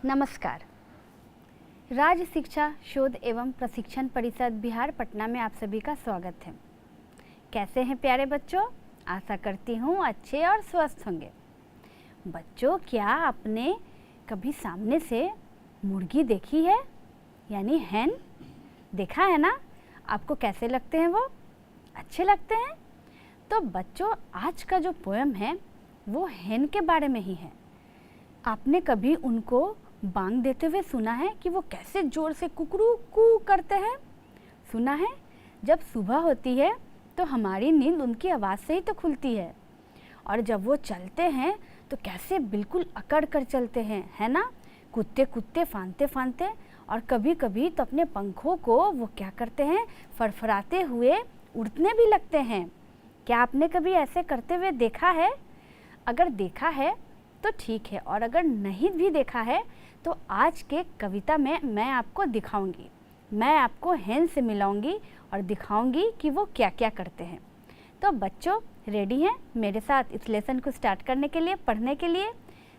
नमस्कार। राज्य शिक्षा शोध एवं प्रशिक्षण परिषद बिहार पटना में आप सभी का स्वागत है। कैसे हैं प्यारे बच्चों? आशा करती हूँ अच्छे और स्वस्थ होंगे। बच्चों, क्या आपने कभी सामने से मुर्गी देखी है, यानी हैन? देखा है ना? आपको कैसे लगते हैं वो? अच्छे लगते हैं? तो बच्चों, आज का जो पोएम है वो हैन के बारे में ही है। आपने कभी उनको बांग देते हुए सुना है कि वो कैसे जोर से कुकरू कू करते हैं? सुना है? जब सुबह होती है तो हमारी नींद उनकी आवाज़ से ही तो खुलती है, और जब वो चलते हैं तो कैसे बिल्कुल अकड़ कर चलते हैं, है ना? कूदते कूदते, फांदते फांदते, और कभी कभी तो अपने पंखों को वो क्या करते हैं, फरफराते हुए उड़ने भी लगते हैं। क्या आपने कभी ऐसे करते हुए देखा है? अगर देखा है तो ठीक है, और अगर नहीं भी देखा है तो आज के कविता में मैं आपको दिखाऊंगी। मैं आपको हैन से मिलाऊंगी और दिखाऊंगी कि वो क्या क्या करते हैं। तो बच्चों, रेडी हैं मेरे साथ इस लेसन को स्टार्ट करने के लिए, पढ़ने के लिए?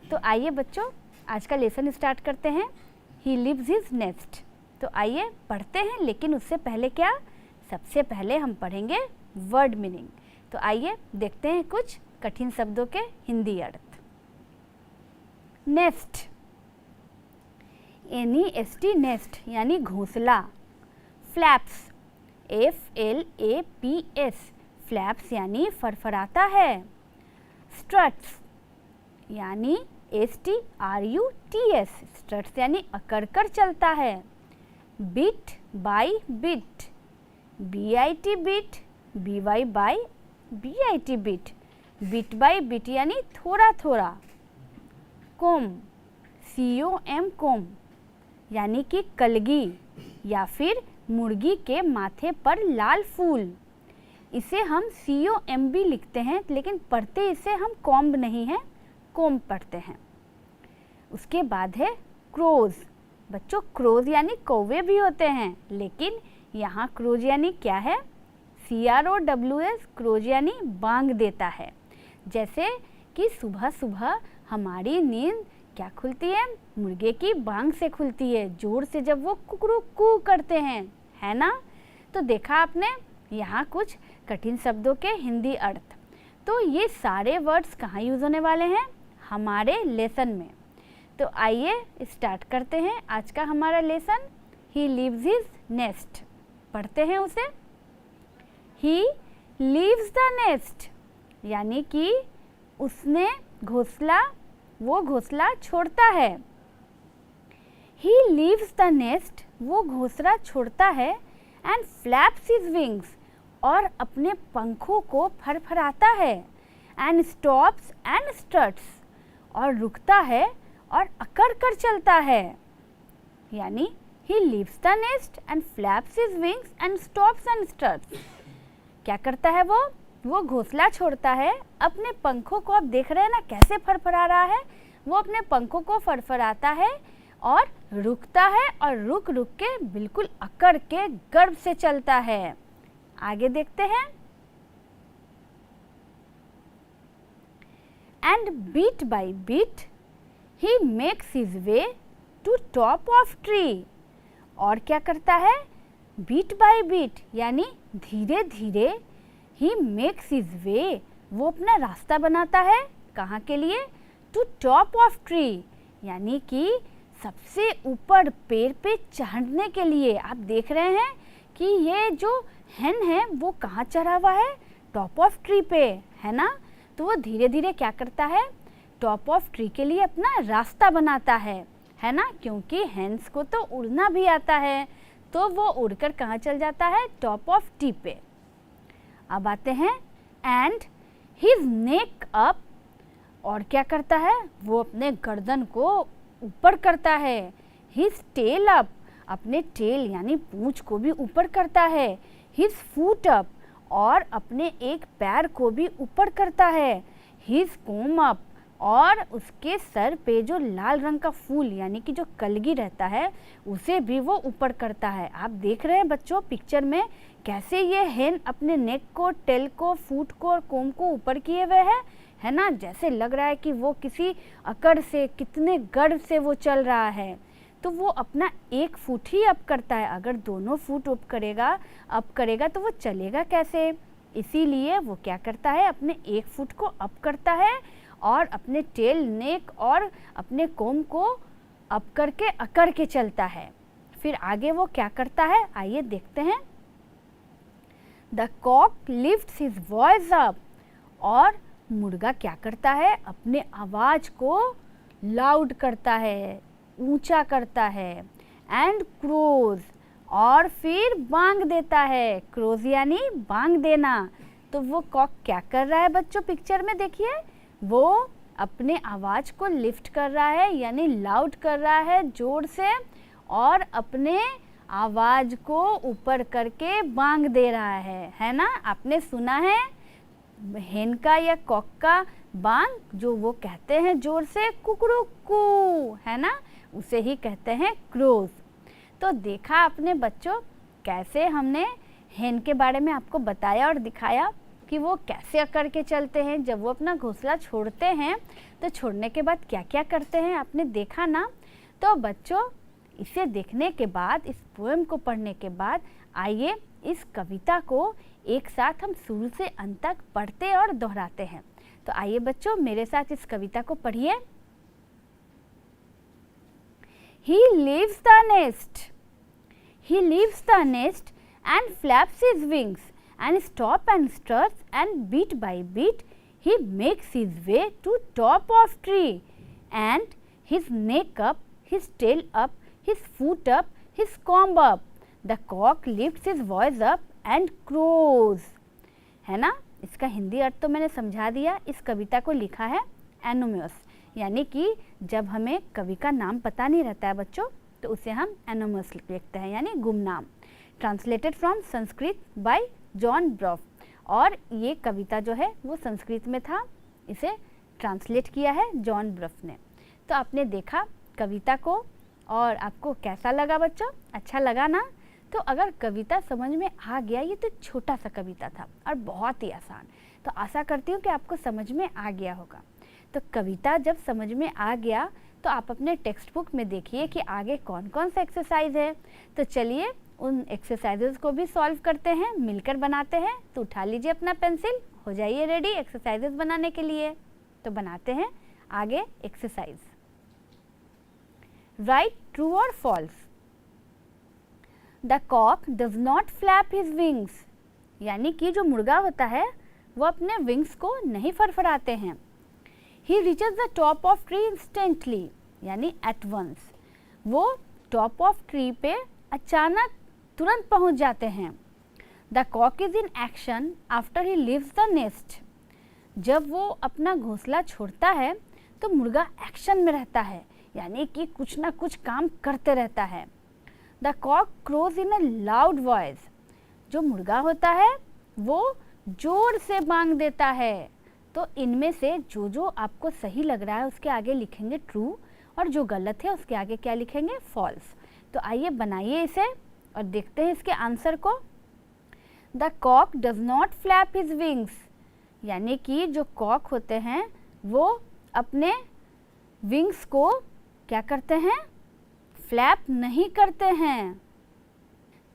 तो आइए बच्चों, आज का लेसन स्टार्ट करते हैं। He lives his nest. तो आइए पढ़ते हैं, लेकिन उससे पहले क्या, सबसे पहले हम पढ़ेंगे वर्ड मीनिंग। तो आइए देखते हैं कुछ कठिन शब्दों के हिंदी अर्थ। नेस्ट, NEST नेस्ट यानी घोंसला। फ्लैप्स, FLAPS फ्लैप्स यानी फरफराता है। स्ट्रट्स यानी STRUTS स्ट्रट्स यानी अकड़ कर चलता है। Bit by bit, BIT bit, BY by BIT bit, bit by bit यानी थोड़ा थोड़ा। कोम, COM कोम यानी कि कलगी या फिर मुर्गी के माथे पर लाल फूल। इसे हम COM भी लिखते हैं, लेकिन पढ़ते इसे हम कॉम्ब नहीं है, कोम्ब पढ़ते हैं। उसके बाद है क्रोज। बच्चों, क्रोज यानी कौवे भी होते हैं, लेकिन यहाँ क्रोज यानी क्या है? CROWS, क्रोज यानी बांग देता है। जैसे कि सुबह सुबह हमारी नींद क्या खुलती है? मुर्गे की बांग से खुलती है, जोर से जब वो कुकरू कू करते हैं, है ना? तो देखा आपने यहाँ कुछ कठिन शब्दों के हिंदी अर्थ। तो ये सारे वर्ड्स कहाँ यूज़ होने वाले हैं? हमारे लेसन में। तो आइए स्टार्ट करते हैं आज का हमारा lesson. He lives his nest. पढ़ते हैं उसे। ही लीव्स द नेस्ट यानी कि उसने घोंसला, वो घोंसला छोड़ता है। He leaves the nest, वो घोंसला छोड़ता है। And flaps his wings, और अपने पंखों को फरफराता है। And stops and struts, और रुकता है और अकड़ कर चलता है। यानी He leaves the nest and flaps his wings and stops and struts। क्या करता है वो? वो घोंसला छोड़ता है, अपने पंखों को आप देख रहे हैं ना कैसे फरफरा रहा है, वो अपने पंखों को फरफराता है और रुकता है, और रुक रुक के बिल्कुल अकड़ के गर्व से चलता है। आगे देखते हैं। And bit by bit he makes his way to top of tree. और क्या करता है? बीट बाय बीट यानी धीरे धीरे। ही मेक्स हिज वे, वो अपना रास्ता बनाता है। कहाँ के लिए? टू टॉप ऑफ ट्री यानी कि सबसे ऊपर पेड़ पे चढ़ने के लिए। आप देख रहे हैं कि ये जो हैन है वो कहाँ चढ़ा हुआ है? टॉप ऑफ ट्री पे, है ना? तो वो धीरे धीरे क्या करता है? टॉप ऑफ ट्री के लिए अपना रास्ता बनाता है ना? क्योंकि हैंस को तो उड़ना भी आता है, तो वो उड़कर कहाँ चल जाता है? टॉप ऑफ ट्री पे। अब आते हैं एंड हिज नेक अप, और क्या करता है? वो अपने गर्दन को ऊपर करता है। हिज टेल अप, अपने टेल यानी पूंछ को भी ऊपर करता है। हिज फूट अप, और अपने एक पैर को भी ऊपर करता है। हिज कोम अप, और उसके सर पे जो लाल रंग का फूल यानी कि जो कलगी रहता है उसे भी वो ऊपर करता है। आप देख रहे हैं बच्चों पिक्चर में कैसे ये हैन अपने नेक को, टेल को, फूट को और कोम को ऊपर किए हुए है, है ना, जैसे लग रहा है कि वो किसी अकड़ से, कितने गर्व से वो चल रहा है। तो वो अपना 1 फुट ही अप करता है, अगर दोनों फुट अप करेगा तो वो चलेगा कैसे। इसीलिए वो क्या करता है, अपने 1 फुट को अप करता है और अपने टेल, नेक और अपने कोम को अप करके अकड़ के चलता है। फिर आगे वो क्या करता है, आइए देखते हैं। The cock lifts his voice up, और मुर्गा क्या करता है, अपने आवाज़ को लाउड करता है, ऊंचा करता है। एंड क्रोज, और फिर बांग देता है। क्रोज यानी बांग देना। तो वो कॉक क्या कर रहा है बच्चों, पिक्चर में देखिए, वो अपने आवाज़ को लिफ्ट कर रहा है यानी लाउड कर रहा है जोर से, और अपने आवाज़ को ऊपर करके बांग दे रहा है ना। आपने सुना है हेन का या कॉक का बांग, जो वो कहते हैं जोर से कुकड़ू, है ना, उसे ही कहते हैं क्रोज। तो देखा आपने बच्चों, कैसे हमने हेन के बारे में आपको बताया और दिखाया कि वो कैसे अकड़ के चलते हैं। जब वो अपना घोंसला छोड़ते हैं तो छोड़ने के बाद क्या क्या करते हैं, आपने देखा ना। तो बच्चों, इसे देखने के बाद, इस पोएम को पढ़ने के बाद, आइए इस कविता को एक साथ हम शुरू से अंत तक पढ़ते और दोहराते हैं। तो आइए बच्चों, मेरे साथ इस कविता को पढ़िए। He leaves the nest. He leaves the nest and flaps his wings and stop and struts, and bit by bit he makes his way to top of tree, and his neck up, his tail up, his foot up, his comb up. The cock lifts his voice up and crows. है ना, इसका हिंदी अर्थ तो मैंने समझा दिया। इस कविता को लिखा है एनोमियस, यानी कि जब हमें कवि का नाम पता नहीं रहता है बच्चों, तो उसे हम एनोमियस लिखते हैं, यानी गुमनाम। Translated from Sanskrit by John Brough. और ये कविता जो है वो संस्कृत में था, इसे ट्रांसलेट किया है जॉन ब्रफ ने। तो आपने देखा कविता को, और आपको कैसा लगा बच्चों, अच्छा लगा ना। तो अगर कविता समझ में आ गया, ये तो छोटा सा कविता था और बहुत ही आसान, तो आशा करती हूँ कि आपको समझ में आ गया होगा। तो कविता जब समझ में आ गया तो आप अपने टेक्स्ट बुक में देखिए कि आगे कौन कौन सा एक्सरसाइज है। तो चलिए उन एक्सरसाइजेस को भी सॉल्व करते हैं, मिलकर बनाते हैं। तो उठा लीजिए अपना पेंसिल, हो जाइए रेडी एक्सरसाइजेस बनाने के लिए। तो बनाते हैं आगे एक्सरसाइज। राइट ट्रू और false. The cock does not flap his wings, यानी कि जो मुर्गा होता है वो अपने विंग्स को नहीं फरफराते हैं। He reaches the top of tree instantly, यानी at once, वो top of tree पे अचानक तुरंत पहुंच जाते हैं। The cock is in action after he leaves the nest, जब वो अपना घोंसला छोड़ता है तो मुर्गा एक्शन में रहता है, यानी कि कुछ ना कुछ काम करते रहता है। The cock crows in a loud voice, जो मुर्गा होता है वो जोर से बांग देता है। तो इनमें से जो आपको सही लग रहा है उसके आगे लिखेंगे ट्रू, और जो गलत है उसके आगे क्या लिखेंगे, फॉल्स। तो आइए बनाइए इसे और देखते हैं इसके आंसर को। The cock does not flap his wings, यानी कि जो कॉक होते हैं वो अपने विंग्स को क्या करते हैं, फ्लैप नहीं करते हैं।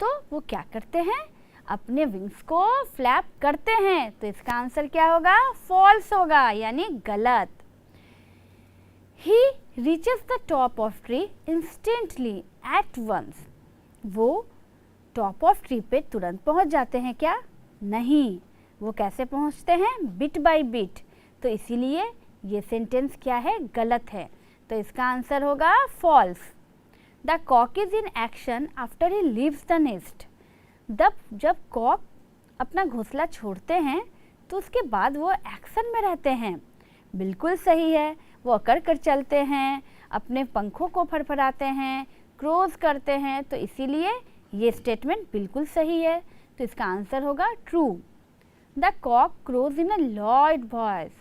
तो वो क्या करते हैं, अपने विंग्स को फ्लैप करते हैं। तो इसका आंसर क्या होगा, फॉल्स होगा, यानी गलत। He reaches the top of tree instantly at once, वो टॉप ऑफ ट्री पे तुरंत पहुंच जाते हैं क्या, नहीं, वो कैसे पहुंचते हैं, बिट बाय बिट। तो इसीलिए ये सेंटेंस क्या है, गलत है। तो इसका आंसर होगा false. The cock is in action after he leaves the nest, जब कॉक अपना घोंसला छोड़ते हैं तो उसके बाद वो एक्शन में रहते हैं। बिल्कुल सही है, वो अकड़ कर चलते हैं, अपने पंखों को फड़फड़ाते हैं, क्रोज करते हैं। तो इसीलिए ये स्टेटमेंट बिल्कुल सही है। तो इसका आंसर होगा true. The cock crows in a loud voice,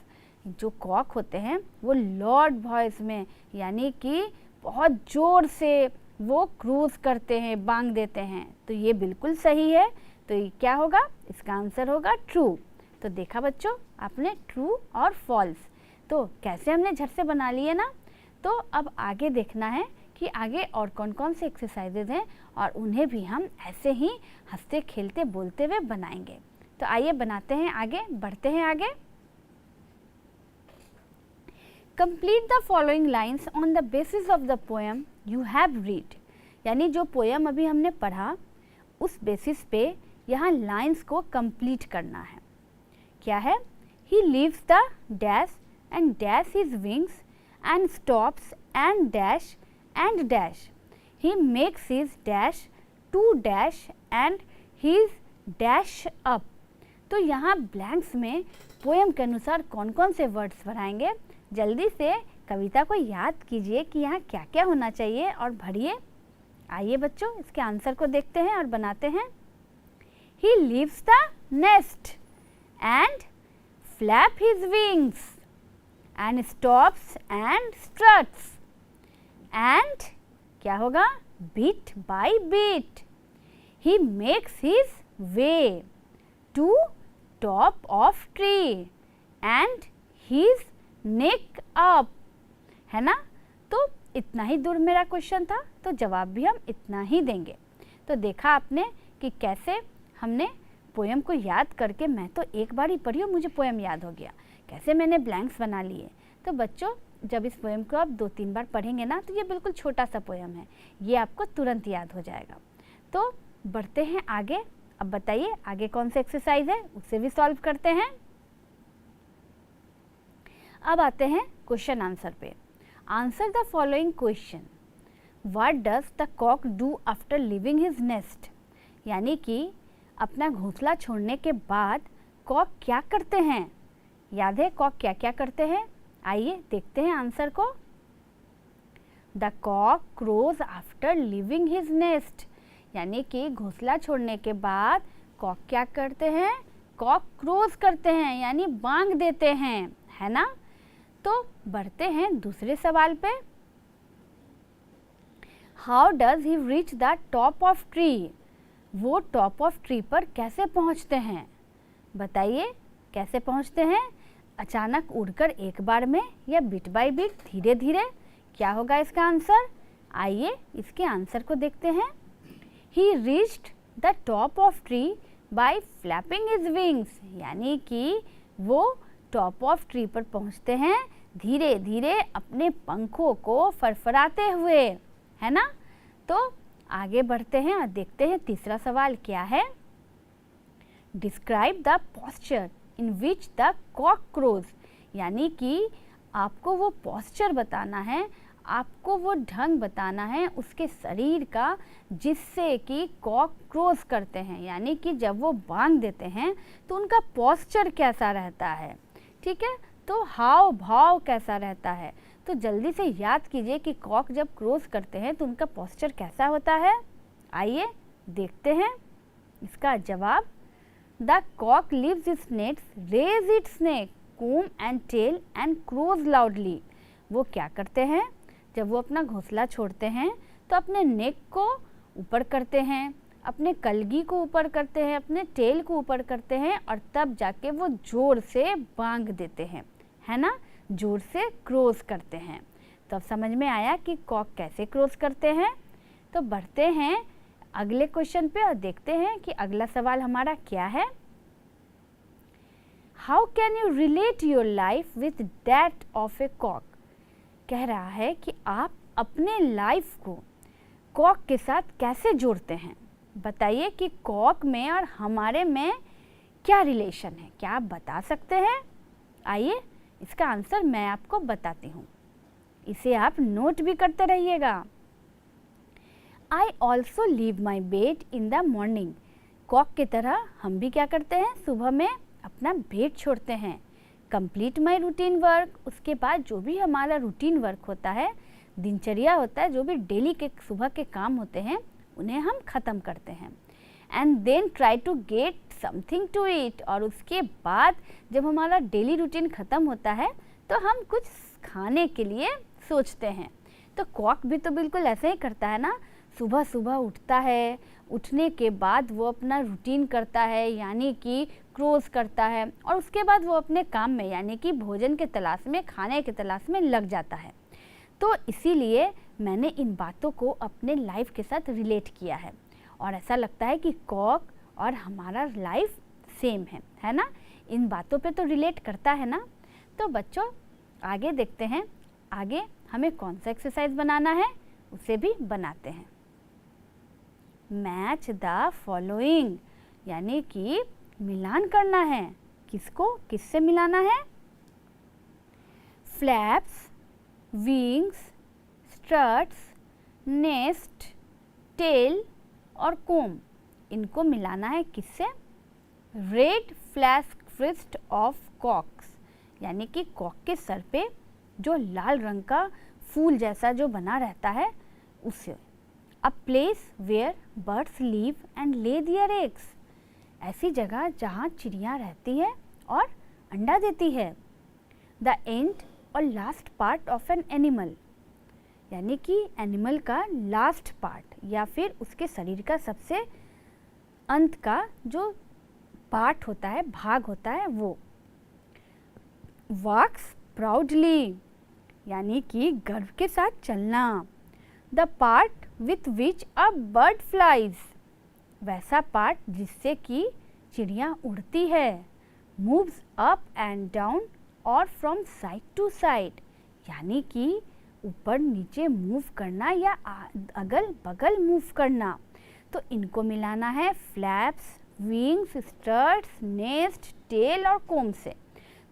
जो कॉक होते हैं वो लाउड वॉइस में, यानी कि बहुत ज़ोर से वो क्रूज करते हैं, बांग देते हैं। तो ये बिल्कुल सही है। तो ये क्या होगा, इसका आंसर होगा ट्रू। तो देखा बच्चों आपने, ट्रू और फॉल्स। तो कैसे हमने झट से बना लिए ना। तो अब आगे देखना है कि आगे और कौन कौन से एक्सरसाइजेज हैं और उन्हें भी हम ऐसे ही हंसते खेलते बोलते हुए बनाएंगे। तो आइए बनाते हैं, आगे बढ़ते हैं आगे। Complete the following lines on the basis of the poem you have read. यानी जो पोएम अभी हमने पढ़ा उस बेसिस पे यहाँ लाइन्स को कंप्लीट करना है। क्या है? ही leaves the dash and dash his wings and stops and dash and dash. He makes his dash to dash and his dash up. तो यहाँ ब्लैंक्स में पोएम के अनुसार कौन कौन से वर्ड्स भराएंगे, जल्दी से कविता को याद कीजिए कि यहाँ क्या क्या होना चाहिए और भरिए। आइए बच्चों इसके आंसर को देखते हैं और बनाते हैं। He leaves the nest and flap his wings and stops and struts and क्या होगा? bit by bit he makes his way to top of tree and his neck up। है ना? तो इतना ही दूर मेरा क्वेश्चन था, तो जवाब भी हम इतना ही देंगे। तो देखा आपने कि कैसे हमने पोएम को याद करके, मैं तो एक बार ही पढ़ी और मुझे पोएम याद हो गया, कैसे मैंने ब्लैंक्स बना लिए। तो बच्चों जब इस पोएम को आप 2-3 बार पढ़ेंगे ना तो ये बिल्कुल छोटा सा पोएम है, ये आपको तुरंत याद हो जाएगा। तो बढ़ते हैं आगे। अब बताइए आगे कौन सा एक्सरसाइज है, उसे भी सॉल्व करते हैं। अब आते हैं क्वेश्चन आंसर पे। Answer the following question. What does the cock do after leaving his nest. यानी कि अपना घोंसला छोड़ने के बाद कॉक क्या करते हैं। याद है कॉक क्या क्या करते हैं? आइए देखते हैं आंसर को। The cock crows after leaving his nest. यानी कि घोंसला छोड़ने के बाद कॉक क्या करते हैं? कॉक क्रोज करते हैं, यानी बांग देते हैं, है ना। तो बढ़ते हैं दूसरे सवाल पे। How does he reach the top of tree. वो टॉप ऑफ ट्री पर कैसे पहुंचते हैं? बताइए कैसे पहुंचते हैं? अचानक उड़कर एक बार में या बिट बाय बिट, धीरे धीरे? क्या होगा इसका आंसर? आइए इसके आंसर को देखते हैं। ही reached the top of tree bye flapping his wings. यानी कि वो टॉप ऑफ ट्री पर पहुंचते हैं धीरे धीरे अपने पंखों को फरफराते हुए, है ना। तो आगे बढ़ते हैं और देखते हैं तीसरा सवाल क्या है। Describe the posture in which the cock crows. यानी कि आपको वो पोस्चर बताना है, आपको वो ढंग बताना है उसके शरीर का जिससे कि कॉक क्रोज करते हैं। यानी कि जब वो बांग देते हैं तो उनका पोस्चर कैसा रहता है, ठीक है। तो हाव भाव कैसा रहता है। तो जल्दी से याद कीजिए कि कॉक जब क्रोज करते हैं तो उनका पोस्चर कैसा होता है। आइए देखते हैं इसका जवाब। द कॉक लीव्स इट्स नेक्स, raise its neck, comb and tail and crows loudly. वो क्या करते हैं? जब वो अपना घोंसला छोड़ते हैं तो अपने नेक को ऊपर करते हैं, अपने कलगी को ऊपर करते हैं, अपने टेल को ऊपर करते हैं और तब जाके वो जोर से बांग देते हैं, है ना, जोर से क्रोज करते हैं। तो अब समझ में आया कि कॉक कैसे क्रोज करते हैं। तो बढ़ते हैं अगले क्वेश्चन पे और देखते हैं कि अगला सवाल हमारा क्या है। How can you relate your life with that of a cock. कह रहा है कि आप अपने लाइफ को कॉक के साथ कैसे जोड़ते हैं। बताइए कि कॉक में और हमारे में क्या रिलेशन है, क्या आप बता सकते हैं। आइए इसका आंसर मैं आपको बताती हूँ, इसे आप नोट भी करते रहिएगा। I also leave my bed in the morning. Cock की तरह हम भी क्या करते हैं, सुबह में अपना बेड छोड़ते हैं। कंप्लीट माई रूटीन वर्क, उसके बाद जो भी हमारा रूटीन वर्क होता है, दिनचर्या होता है, जो भी डेली के सुबह के काम होते हैं उन्हें हम ख़त्म करते हैं। And then try to get something to eat, और उसके बाद जब हमारा डेली रूटीन ख़त्म होता है तो हम कुछ खाने के लिए सोचते हैं। तो कॉक भी तो बिल्कुल ऐसे ही करता है ना, सुबह सुबह उठता है, उठने के बाद वो अपना रूटीन करता है, यानी कि क्रोज करता है और उसके बाद वो अपने काम में यानी कि भोजन के तलाश में, खाने के तलाश में लग जाता है। तो इसीलिए मैंने इन बातों को अपने लाइफ के साथ रिलेट किया है और ऐसा लगता है कि कॉक और हमारा लाइफ सेम है ना। इन बातों पे तो रिलेट करता है ना। तो बच्चों आगे देखते हैं, आगे हमें कौन सा एक्सरसाइज बनाना है उसे भी बनाते हैं। मैच द फॉलोइंग यानी कि मिलान करना है। किसको किससे मिलाना है? Flaps, wings, struts, nest, tail और कोम, इनको मिलाना है किससे? Red flash crest of cocks यानी कि कॉक के सर पे जो लाल रंग का फूल जैसा जो बना रहता है उससे। A place where birds live and lay their eggs, ऐसी जगह जहाँ चिड़िया रहती है और अंडा देती है। द एंड और last part of an animal यानी कि एनिमल का लास्ट पार्ट या फिर उसके शरीर का सबसे अंत का जो पार्ट होता है, भाग होता है वो। वॉक्स प्राउडली यानी कि गर्व के साथ चलना। The part with which a bird flies, वैसा पार्ट जिससे कि चिड़िया उड़ती है। मूव्स अप एंड डाउन और फ्रॉम साइड टू साइड यानी कि ऊपर नीचे मूव करना या अगल बगल मूव करना। तो इनको मिलाना है फ्लैप्स, विंग्स, स्टर्ट्स, नेस्ट, टेल और कोम से।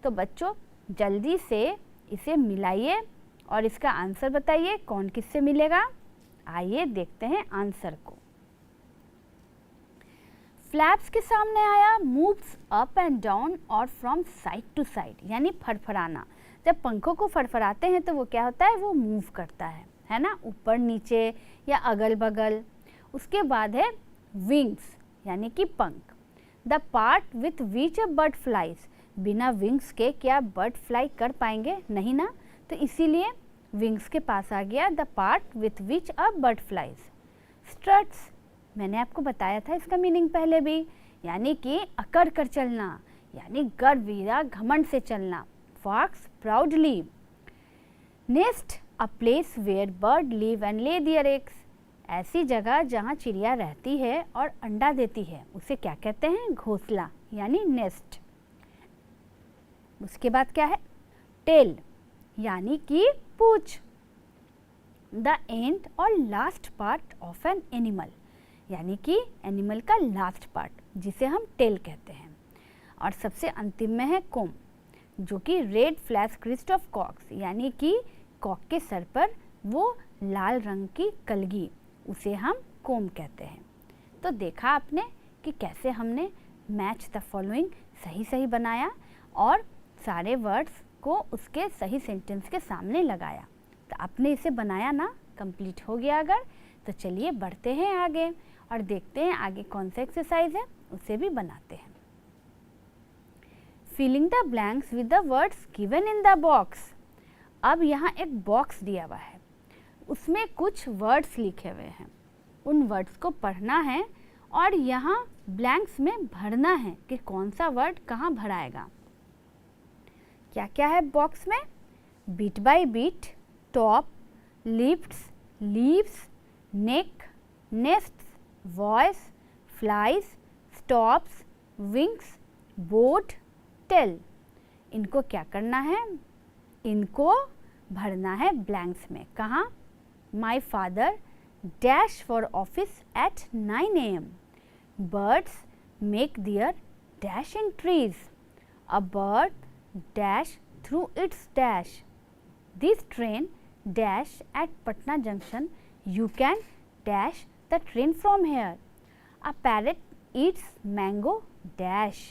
तो बच्चों जल्दी से इसे मिलाइए और इसका आंसर बताइए कौन किससे मिलेगा। आइए देखते हैं आंसर को। फ्लैप्स के सामने आया मूव्स अप एंड डाउन और फ्रॉम साइड टू साइड यानी फड़फड़ाना। जब पंखों को फड़फड़ाते हैं तो वो क्या होता है, वो मूव करता है ना, ऊपर नीचे या अगल बगल। उसके बाद है विंग्स यानी कि पंख। The part with which a bird flies, बिना विंग्स के क्या बर्ड फ्लाई कर पाएंगे? नहीं ना। तो इसीलिए विंग्स के पास आ गया the part with which a bird flies. Struts मैंने आपको बताया था इसका मीनिंग पहले भी, यानी कि अकड़ कर चलना यानी गर्व या घमंड से चलना। Walks proudly. Nest a place where bird live and lay their eggs, ऐसी जगह जहाँ चिड़िया रहती है और अंडा देती है उसे क्या कहते हैं? घोंसला यानी नेस्ट। उसके बाद क्या है? टेल यानी कि पूंछ। द एंड और last part of an animal यानी कि एनिमल का लास्ट पार्ट जिसे हम टेल कहते हैं। और सबसे अंतिम में है कोम जो कि red flash crest of cocks यानी कि कॉक के सर पर वो लाल रंग की कलगी, उसे हम कोम कहते हैं। तो देखा आपने कि कैसे हमने मैच द फॉलोइंग सही सही बनाया और सारे वर्ड्स को उसके सही सेंटेंस के सामने लगाया। तो आपने इसे बनाया ना, कंप्लीट हो गया अगर, तो चलिए बढ़ते हैं आगे और देखते हैं आगे कौन सा एक्सरसाइज है उसे भी बनाते हैं। Filling the blanks with the words given in the box. अब यहाँ एक बॉक्स दिया हुआ है, उसमें कुछ वर्ड्स लिखे हुए हैं, उन वर्ड्स को पढ़ना है और यहाँ ब्लैंक्स में भरना है कि कौन सा वर्ड कहाँ भराएगा। क्या क्या है बॉक्स में? Beat by beat, top, lifts, leaves, neck, nests, voice, flies, stops, wings, boat, tail. इनको क्या करना है? इनको भरना है ब्लैंक्स में। कहाँ? माई father dash for office at 9 AM. Birds make their dash in trees. A bird dash through its dash. This train dash at Patna Junction. You can dash the train from here. A parrot eats mango dash.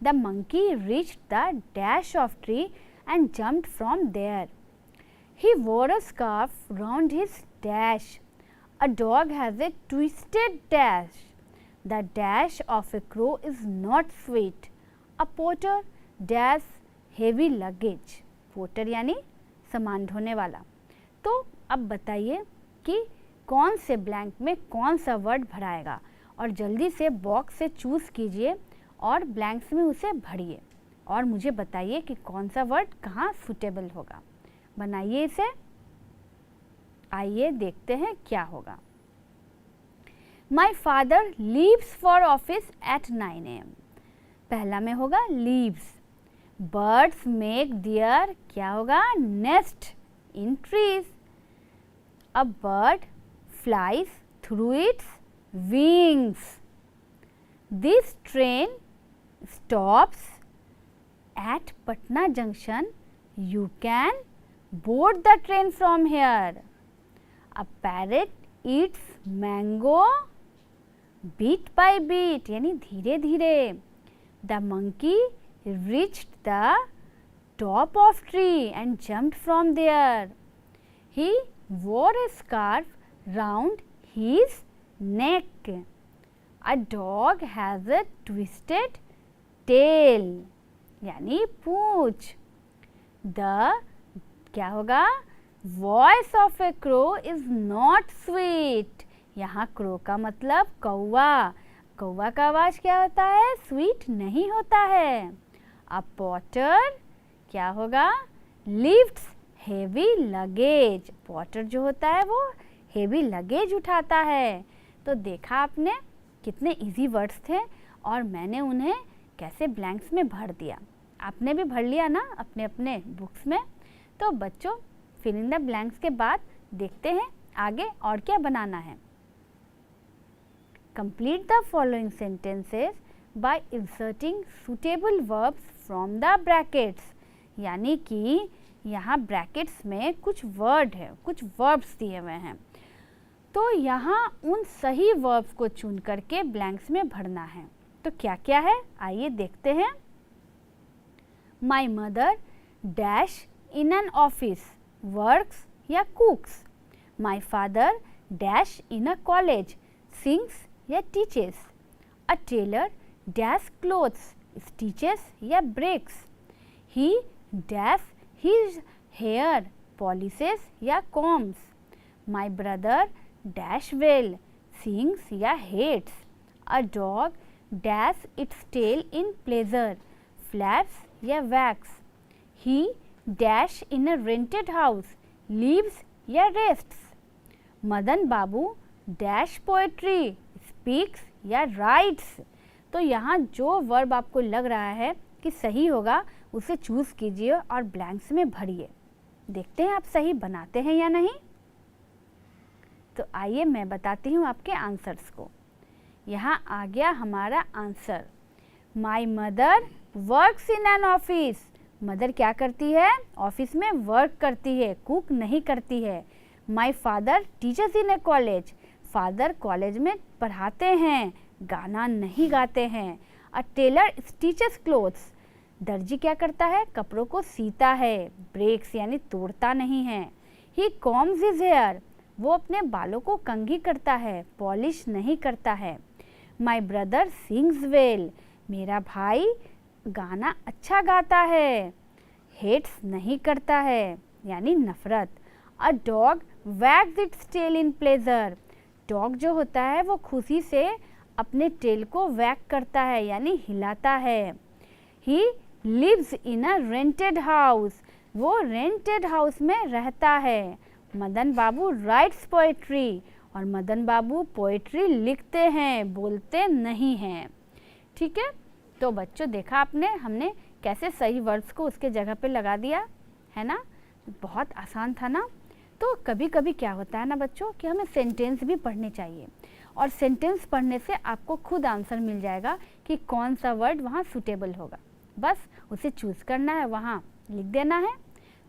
The monkey reached the dash of tree and jumped from there. He wore a scarf round his dash. A dog has a twisted dash. The dash of a crow is not sweet. A porter dash heavy luggage. Porter यानी सामान ढोने वाला। तो अब बताइए कि कौन से ब्लैंक में कौन सा वर्ड भराएगा और जल्दी से बॉक्स से चूज़ कीजिए और ब्लैंक्स में उसे भरिए और मुझे बताइए कि कौन सा वर्ड कहाँ सुटेबल होगा। बनाइए इसे, आइए देखते हैं क्या होगा। My father leaves for office at 9 AM। पहला में होगा leaves। Birds make their क्या होगा nest in trees। A bird flies through its wings। This train stops at Patna Junction। You can board the train from here। A parrot eats mango bit by bit यानी धीरे धीरे। The monkey reached the top of tree and jumped from there। He wore a scarf round his neck। A dog has a twisted tail यानी पूंछ। The क्या होगा Voice of a crow is not sweet। यहाँ crow का मतलब कौवा। कौवा का आवाज़ क्या होता है? स्वीट नहीं होता है। A potter क्या होगा? Lifts heavy luggage। potter जो होता है वो heavy luggage उठाता है। तो देखा आपने कितने इजी वर्ड्स थे और मैंने उन्हें कैसे ब्लैंक्स में भर दिया। आपने भी भर लिया ना अपने अपने बुक्स में। तो बच्चों फिल इन द ब्लैंक्स के बाद देखते हैं आगे और क्या बनाना है। Complete the following sentences bye inserting suitable verbs from the brackets. यानी कि यहाँ ब्रैकेट्स में कुछ वर्ड है, कुछ वर्ब्स दिए हुए हैं, तो यहाँ उन सही वर्ब्स को चुन करके ब्लैंक्स में भरना है। तो क्या क्या है आइए देखते हैं। My mother dash in an office works या cooks. My father dash in a college sings या teaches. A tailor dash clothes stitches या breaks. He dash his hair polishes या combs. My brother dash well sings या hates. A dog dash its tail in pleasure flaps या wags. He dash in a rented house lives या rests. Madan Babu dash poetry speaks या writes. तो यहाँ जो verb आपको लग रहा है कि सही होगा उसे चूज़ कीजिए और ब्लैंक्स में भरिए। देखते हैं आप सही बनाते हैं या नहीं। तो आइए मैं बताती हूँ आपके आंसर्स को। यहाँ आ गया हमारा answer. My mother works in an office. Mother क्या करती है? ऑफिस में वर्क करती है, कुक नहीं करती है। My father teachers in A college. Father college में पढ़ाते हैं, गाना नहीं गाते हैं। A tailor stitches clothes. दर्जी क्या करता है? कपड़ों को सीता है, ब्रेक्स यानी तोड़ता नहीं है। ही कॉम्स हिज हेयर। वो अपने बालों को कंघी करता है, पॉलिश नहीं करता है। My brother sings well. मेरा भाई गाना अच्छा गाता है। हेट्स नहीं करता है यानी नफरत। A dog wags its tail in pleasure. Dog जो होता है वो खुशी से अपने टेल को वैग करता है यानी हिलाता है। He lives in a rented house. वो रेंटेड हाउस में रहता है। Madan Babu writes poetry. और मदन बाबू पोएट्री लिखते हैं, बोलते नहीं हैं। ठीक है, तो बच्चों देखा आपने हमने कैसे सही वर्ड्स को उसके जगह पे लगा दिया है ना। बहुत आसान था ना। तो कभी कभी क्या होता है ना बच्चों कि हमें सेंटेंस भी पढ़ने चाहिए और सेंटेंस पढ़ने से आपको खुद आंसर मिल जाएगा कि कौन सा वर्ड वहाँ सूटेबल होगा। बस उसे चूज़ करना है, वहाँ लिख देना है।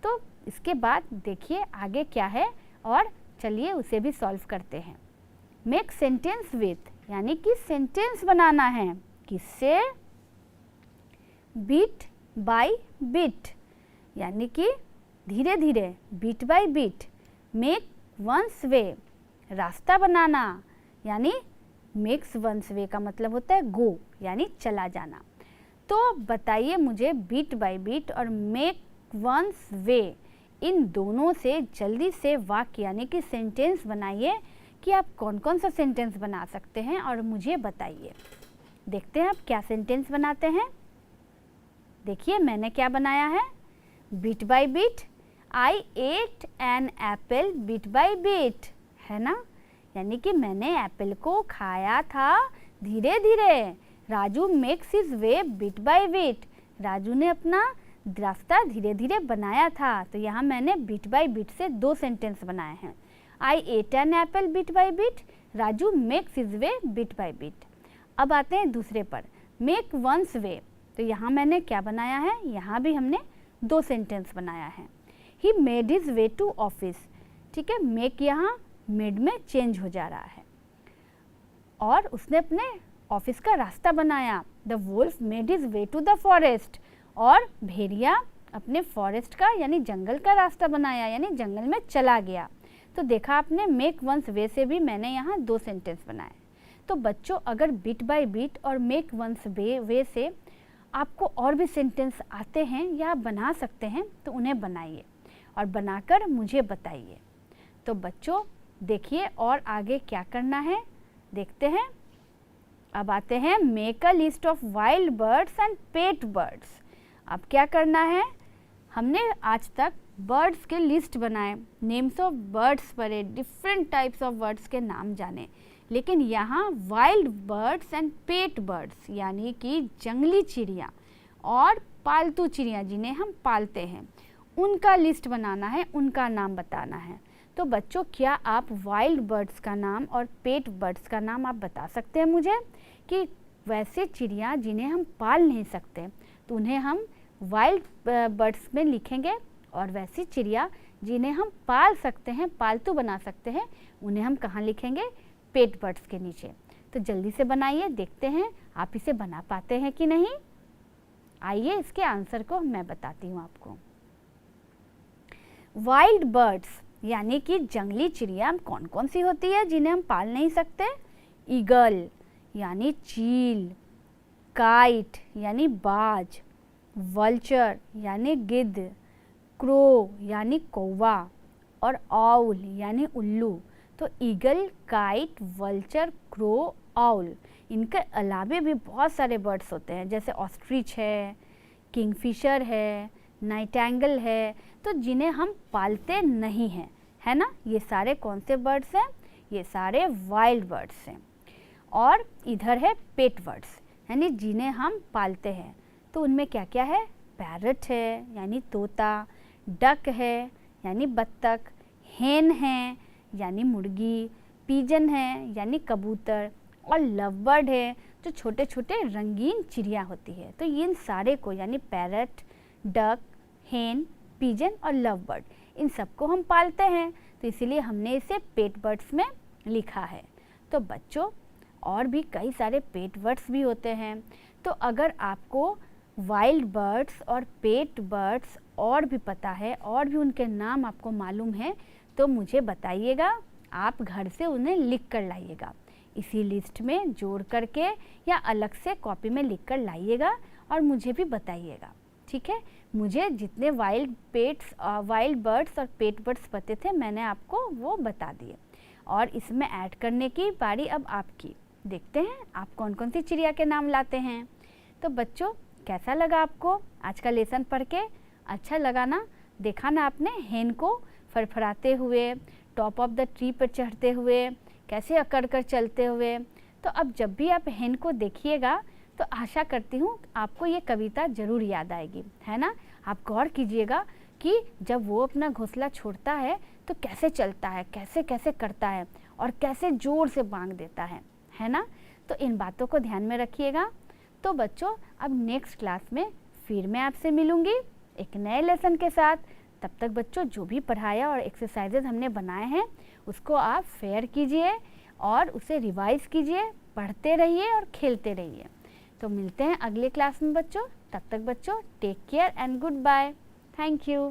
तो इसके बाद देखिए आगे क्या है और चलिए उसे भी सॉल्व करते हैं। मेक सेंटेंस विथ यानी कि सेंटेंस बनाना है किससे? बिट बाय बिट यानी कि धीरे धीरे, bit by bit. Make one's way रास्ता बनाना यानी मेक्स वंस वे का मतलब होता है गो यानी चला जाना। तो बताइए मुझे बिट बाय बिट और मेक वंस वे इन दोनों से जल्दी से वाक्य यानी कि सेंटेंस बनाइए कि आप कौन कौन सा सेंटेंस बना सकते हैं और मुझे बताइए। देखते हैं अब क्या सेंटेंस बनाते हैं। देखिए मैंने क्या बनाया है, bit by bit I ate an apple bit by bit, है ना, यानी कि मैंने एप्पल को खाया था धीरे धीरे। Raju makes his way bit by bit, Raju ने अपना रास्ता धीरे धीरे बनाया था। तो यहाँ मैंने बिट बाय बिट से 2 सेंटेंस बनाए हैं। I ate an apple bit by bit, Raju makes his way bit by bit. अब आते हैं दूसरे पर, मेक वंस वे। तो यहाँ मैंने क्या बनाया है, यहाँ भी हमने 2 सेंटेंस बनाया है। He made his way to office, ठीक है, मेक यहाँ मेड में चेंज हो जा रहा है, और उसने अपने ऑफिस का रास्ता बनाया। The wolf made his way to the forest, और भेड़िया अपने फॉरेस्ट का यानी जंगल का रास्ता बनाया, यानी जंगल में चला गया। तो देखा आपने, मेक वंस वे से भी मैंने यहाँ 2 सेंटेंस बनाए। तो बच्चों अगर बिट बाय बिट और मेक वंस वे से आपको और भी सेंटेंस आते हैं या आप बना सकते हैं तो उन्हें बनाइए और बनाकर मुझे बताइए। तो बच्चों देखिए और आगे क्या करना है देखते हैं। अब आते हैं make a list of wild birds and pet birds. अब क्या करना है, हमने आज तक बर्ड्स के लिस्ट बनाए, नेम्स ऑफ बर्ड्स पढ़े, डिफरेंट टाइप्स ऑफ बर्ड्स के नाम जाने, लेकिन यहाँ wild birds and pet birds यानी कि जंगली चिड़िया और पालतू चिड़िया जिन्हें हम पालते हैं उनका लिस्ट बनाना है, उनका नाम बताना है। तो बच्चों क्या आप वाइल्ड बर्ड्स का नाम और पेट बर्ड्स का नाम आप बता सकते हैं मुझे, कि वैसे चिड़िया जिन्हें हम पाल नहीं सकते तो उन्हें हम वाइल्ड बर्ड्स में लिखेंगे, और वैसी चिड़िया जिन्हें हम पाल सकते हैं, पालतू बना सकते हैं, उन्हें हम कहाँ लिखेंगे, पेट बर्ड्स के नीचे। तो जल्दी से बनाइए, देखते हैं आप इसे बना पाते हैं कि नहीं। आइए इसके आंसर को मैं बताती हूँ आपको। वाइल्ड बर्ड्स यानी कि जंगली चिड़िया कौन कौन सी होती है जिन्हें हम पाल नहीं सकते, ईगल यानी चील, काइट यानी बाज, वल्चर यानी गिद्ध, क्रो यानी कौवा, और आउल यानी उल्लू। तो eagle, kite, vulture, crow, owl, इनके अलावे भी बहुत सारे बर्ड्स होते हैं, जैसे ऑस्ट्रिच है, किंगफिशर है, नाइटिंगेल है, तो जिन्हें हम पालते नहीं हैं, है ना। ये सारे कौन से बर्ड्स हैं, ये सारे वाइल्ड बर्ड्स हैं। और इधर है पेट बर्ड्स यानी जिन्हें हम पालते हैं, तो उनमें क्या क्या है, पैरट है यानी तोता, डक है यानी बत्तख, हेन है यानी मुर्गी, पिजन है यानी कबूतर, और लव बर्ड है जो छोटे छोटे रंगीन चिड़िया होती है। तो इन सारे को यानी पैरट, डक, हेन, पिजन और लव बर्ड, इन सबको हम पालते हैं, तो इसीलिए हमने इसे पेट बर्ड्स में लिखा है। तो बच्चों और भी कई सारे पेट बर्ड्स भी होते हैं। तो अगर आपको वाइल्ड बर्ड्स और पेट बर्ड्स और भी पता है और भी उनके नाम आपको मालूम है तो मुझे बताइएगा, आप घर से उन्हें लिख कर लाइएगा, इसी लिस्ट में जोड़ करके या अलग से कॉपी में लिख कर लाइएगा और मुझे भी बताइएगा, ठीक है। मुझे जितने वाइल्ड बर्ड्स और पेट बर्ड्स पते थे मैंने आपको वो बता दिए, और इसमें ऐड करने की बारी अब आपकी। देखते हैं आप कौन कौन सी चिड़िया के नाम लाते हैं। तो बच्चों कैसा लगा आपको आज का लेसन पढ़ के, अच्छा लगा ना। देखा ना आपने हेन को फड़फड़ाते हुए, टॉप ऑफ द ट्री पर चढ़ते हुए, कैसे अकड़ कर चलते हुए। तो अब जब भी आप हेन को देखिएगा तो आशा करती हूँ आपको ये कविता ज़रूर याद आएगी, है ना। आप गौर कीजिएगा कि जब वो अपना घोंसला छोड़ता है तो कैसे चलता है, कैसे कैसे करता है और कैसे ज़ोर से बांग देता है ना। तो इन बातों को ध्यान में रखिएगा। तो बच्चों अब नेक्स्ट क्लास में फिर मैं आपसे मिलूँगी एक नए लेसन के साथ। तब तक बच्चों जो भी पढ़ाया और एक्सरसाइजेज हमने बनाए हैं उसको आप फेयर कीजिए और उसे रिवाइज कीजिए, पढ़ते रहिए और खेलते रहिए। तो मिलते हैं अगले क्लास में बच्चों। तब तक बच्चों take care and good bye. Thank you.